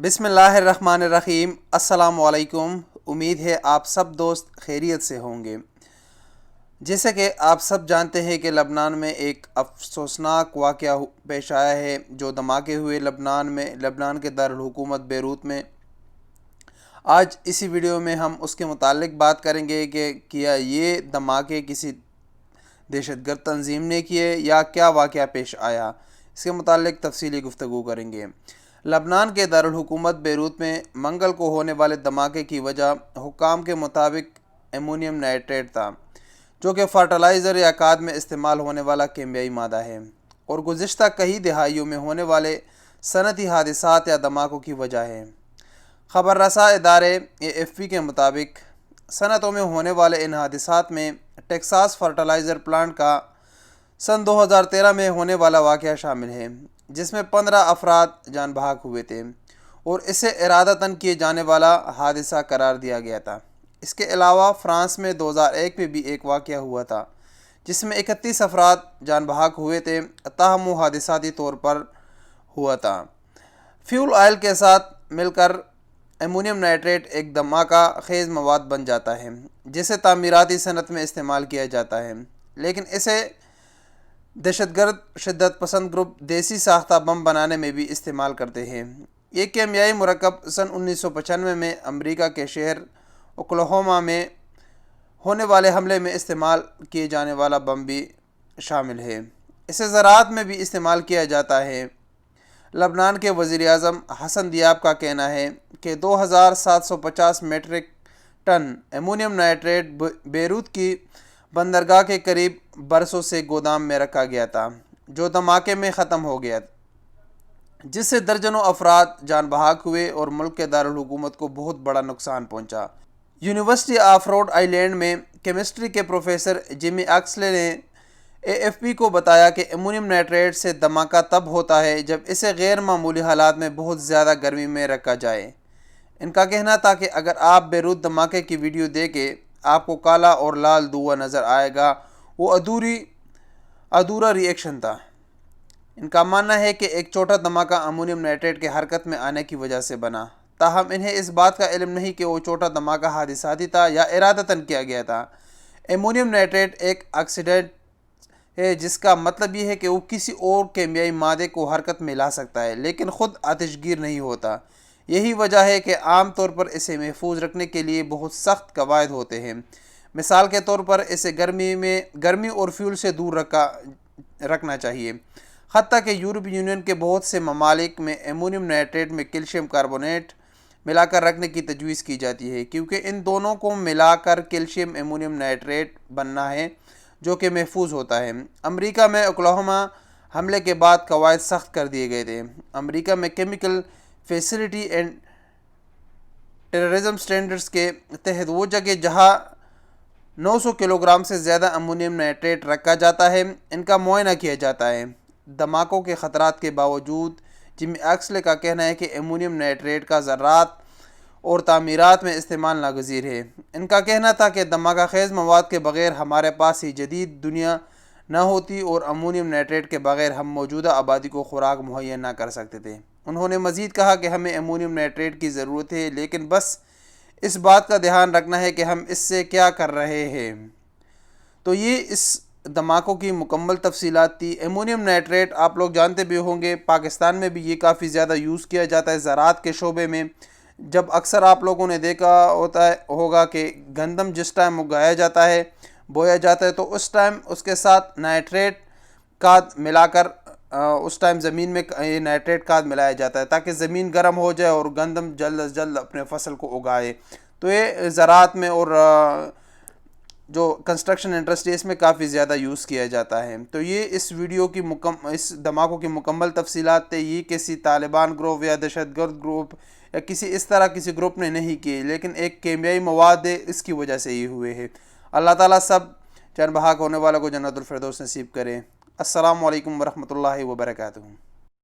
بسم اللہ الرحمن الرحیم۔ السلام علیکم۔ امید ہے آپ سب دوست خیریت سے ہوں گے۔ جیسے کہ آپ سب جانتے ہیں کہ لبنان میں ایک افسوسناک واقعہ پیش آیا ہے جو دھماکے ہوئے لبنان کے دارالحکومت بیروت میں۔ آج اسی ویڈیو میں ہم اس کے متعلق بات کریں گے کہ کیا یہ دھماکے کسی دہشت گرد تنظیم نے کیے یا کیا واقعہ پیش آیا، اس کے متعلق تفصیلی گفتگو کریں گے۔ لبنان کے دارالحکومت بیروت میں منگل کو ہونے والے دھماکے کی وجہ حکام کے مطابق ایمونیم نائٹریٹ تھا، جو کہ فرٹیلائزر یا کھاد میں استعمال ہونے والا کیمیائی مادہ ہے اور گزشتہ کئی دہائیوں میں ہونے والے صنعتی حادثات یا دھماکوں کی وجہ ہے۔ خبر رساں ادارے AFP کے مطابق صنعتوں میں ہونے والے ان حادثات میں ٹیکساس فرٹیلائزر پلانٹ کا سن 2013 میں ہونے والا واقعہ شامل ہے، جس میں 15 افراد جان بحق ہوئے تھے اور اسے ارادتاً کیے جانے والا حادثہ قرار دیا گیا تھا۔ اس کے علاوہ فرانس میں 2001 میں بھی ایک واقعہ ہوا تھا جس میں 31 افراد جان بحق ہوئے تھے، تاہم وہ حادثاتی طور پر ہوا تھا۔ فیول آئل کے ساتھ مل کر ایمونیم نائٹریٹ ایک دھماکہ خیز مواد بن جاتا ہے جسے تعمیراتی صنعت میں استعمال کیا جاتا ہے، لیکن اسے دہشت گرد شدت پسند گروپ دیسی ساختہ بم بنانے میں بھی استعمال کرتے ہیں۔ یہ کیمیائی مرکب سن 1995 میں امریکہ کے شہر اوکلاہوما میں ہونے والے حملے میں استعمال کیے جانے والا بم بھی شامل ہے۔ اسے زراعت میں بھی استعمال کیا جاتا ہے۔ لبنان کے وزیر اعظم حسن دیاب کا کہنا ہے کہ 2750 میٹرک ٹن ایمونیم نائٹریٹ بیروت کی بندرگاہ کے قریب برسوں سے گودام میں رکھا گیا تھا، جو دھماکے میں ختم ہو گیا، جس سے درجنوں افراد جان بحق ہوئے اور ملک کے دارالحکومت کو بہت بڑا نقصان پہنچا۔ یونیورسٹی آف روڈ آئیلینڈ میں کیمسٹری کے پروفیسر جیمی ایکسلے نے AFP کو بتایا کہ ایمونیم نائٹریٹ سے دھماکہ تب ہوتا ہے جب اسے غیر معمولی حالات میں بہت زیادہ گرمی میں رکھا جائے۔ ان کا کہنا تھا کہ اگر آپ بیروت دھماکے کی ویڈیو دیکھیں، آپ کو کالا اور لال دھواں نظر آئے گا، وہ ادھورا ری ایکشن تھا۔ ان کا ماننا ہے کہ ایک چھوٹا دھماکہ ایمونیم نائٹریٹ کے حرکت میں آنے کی وجہ سے بنا، تاہم انہیں اس بات کا علم نہیں کہ وہ چھوٹا دھماکہ حادثاتی تھا یا ارادتاً کیا گیا تھا۔ ایمونیم نائٹریٹ ایک آکسیڈنٹ ہے، جس کا مطلب یہ ہے کہ وہ کسی اور کیمیائی مادے کو حرکت میں لا سکتا ہے لیکن خود آتش گیر نہیں ہوتا۔ یہی وجہ ہے کہ عام طور پر اسے محفوظ رکھنے کے لیے بہت سخت قواعد ہوتے ہیں۔ مثال کے طور پر اسے گرمی اور فیول سے دور رکھنا چاہیے۔ حتیٰ کہ یورپی یونین کے بہت سے ممالک میں ایمونیم نائٹریٹ میں کیلشیم کاربونیٹ ملا کر رکھنے کی تجویز کی جاتی ہے، کیونکہ ان دونوں کو ملا کر کیلشیم ایمونیم نائٹریٹ بننا ہے جو کہ محفوظ ہوتا ہے۔ امریکہ میں اوکلاہوما حملے کے بعد قواعد سخت کر دیے گئے تھے۔ امریکہ میں chemical facility and terrorism standards کے تحت وہ جگہ جہاں 900 کلو گرام سے زیادہ ایمونیم نائٹریٹ رکھا جاتا ہے، ان کا معائنہ کیا جاتا ہے۔ دھماکوں کے خطرات کے باوجود جیمی ایکسلے کا کہنا ہے کہ ایمونیم نائٹریٹ کا زراعت اور تعمیرات میں استعمال ناگزیر ہے۔ ان کا کہنا تھا کہ دھماکہ خیز مواد کے بغیر ہمارے پاس ہی جدید دنیا نہ ہوتی اور ایمونیم نائٹریٹ کے بغیر ہم موجودہ آبادی کو خوراک مہیا نہ کر سکتے تھے۔ انہوں نے مزید کہا کہ ہمیں ایمونیم نائٹریٹ کی ضرورت ہے، لیکن بس اس بات کا دھیان رکھنا ہے کہ ہم اس سے کیا کر رہے ہیں۔ تو یہ اس دھماکوں کی مکمل تفصیلات تھی۔ ایمونیم نائٹریٹ آپ لوگ جانتے بھی ہوں گے، پاکستان میں بھی یہ کافی زیادہ یوز کیا جاتا ہے زراعت کے شعبے میں۔ جب اکثر آپ لوگوں نے دیکھا ہوگا کہ گندم جس ٹائم اگایا جاتا ہے، بویا جاتا ہے، تو اس ٹائم اس کے ساتھ نائٹریٹ کھاد ملا کر اس ٹائم زمین میں یہ نائٹریٹ کھاد ملایا جاتا ہے تاکہ زمین گرم ہو جائے اور گندم جلد از جلد اپنے فصل کو اگائے۔ تو یہ زراعت میں اور جو کنسٹرکشن انڈسٹری اس میں کافی زیادہ یوز کیا جاتا ہے۔ تو یہ اس ویڈیو کی اس دھماکوں کی مکمل تفصیلات تھے۔ یہ کسی طالبان گروپ یا دہشت گرد گروپ یا کسی گروپ نے نہیں کیے، لیکن ایک کیمیائی مواد ہے، اس کی وجہ سے یہ ہوئے ہیں۔ اللہ تعالیٰ سب جان بحق ہونے والوں کو جنت الفردوس نصیب کرے۔ السلام علیکم ورحمۃ اللہ وبرکاتہ۔